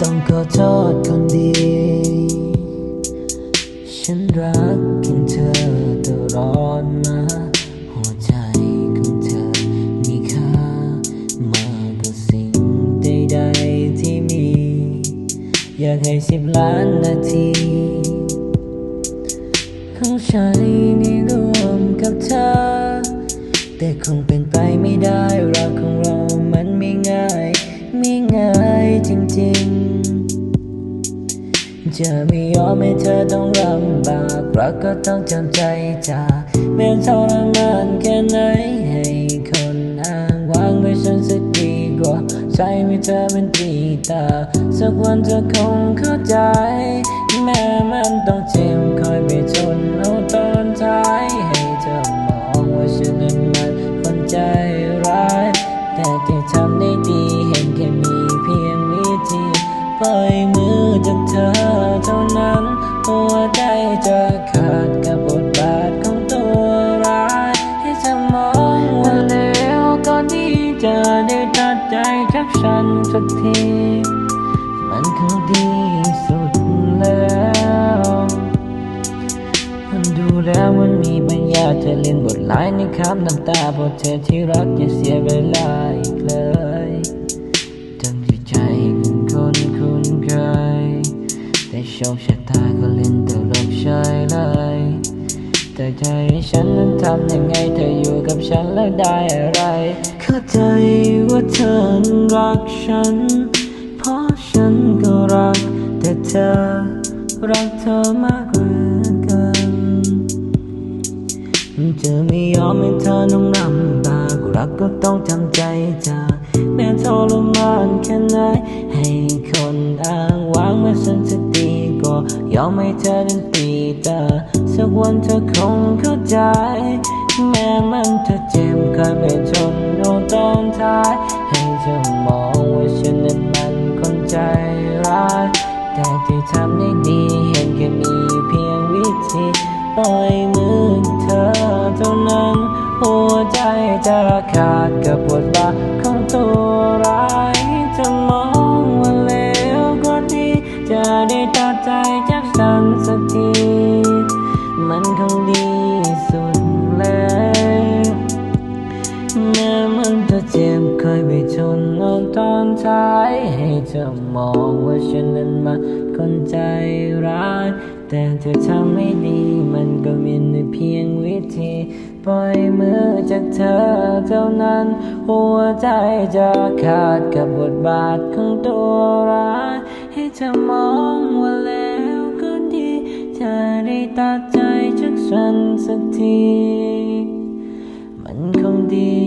ต้องขอโทษคนดีฉันรักเพียงเธอตลอดมาหัวใจของเธอมีค่ามากกว่าสิ่งใดๆที่มีอยากให้10 ล้านนาทีของฉันได้ร่วมกับเธอแต่คงเป็นไปไม่ได้รักของเรามันไม่ง่ายจริงๆจะไม่ยอมให้เธอต้องลำบากรักก็ต้องจำใจจากแม้ทรมานแค่ไหนให้คนอ้างว้างไว้ฉันสักดีกว่าใช้ให้เธอเป็นปีตาสักวันเธอคงเข้าใจแม้มันต้องเจ็บคอยไปจนเอาตอนท้ายให้เธอมองว่าฉันนั้นมันคนใจร้ายแต่ที่ทำได้ดีเห็นแค่มีเพียงวิธีปล่อยมือจากเธอเท่านั้นหัวใจจะขาดกับบทบาทของตัวร้ายให้เธอมองว่าแล้วก็ดีจะได้ตัดใจจากฉันสักทีมันคงดีสุดแล้วมันดูแล้วมันมีปัญญาจะเล่นบทร้ายในคำน้ำตาเพราะเธอที่รักอย่าเสียเวลาอีกเลยทั้งที่ใจเป็นคนคุ้นเคยแต่โชคชะตาก็เล่นตลกเฉยเลยแต่ใจฉันนั้นทำยังไงเธออยู่กับฉันแล้วได้อะไรเข้าใจว่าเธอรักฉันเพราะฉันก็รักแต่เธอรักเธอมากกว่ากันจะไม่ยอมให้เธอต้องลำบากรักก็ต้องจำใจจากแม้ทรมานแค่ไหนให้คนอ้างว้างว่าฉันจะดีกว่ายอมให้เธอนั้นตีตาสักวันเธอคงเข้าใจแม้มันจะเจ็บคอยไปจนโดนตอนท้ายให้เธอมองว่าฉันนั้นมันคนใจร้ายแต่ที่ทำได้ดีเห็นแค่มีเพียงวิธีปล่อยมือเธอเท่านั้นหัวใจจะขาดกับบทบาทของตัวร้ายจะมองว่าแล้วก็ดีจะได้ตัดใจจากฉันสักทีมันคงดีสุดแล้วแม้มันจะเจ็บเคยไปจนเอาตอนท้ายให้เธอมองว่าฉันนั้นมาคนใจร้ายแต่เธอทำไม่ดีมันก็มีเพียงวิธีปล่อยมือจากเธอเท่านั้นหัวใจจะขาดกับบทบาทของตัวร้ายให้เธอมองว่าแล้วก็ดีจะได้ตัดใจจากฉันสักทีมันคงดี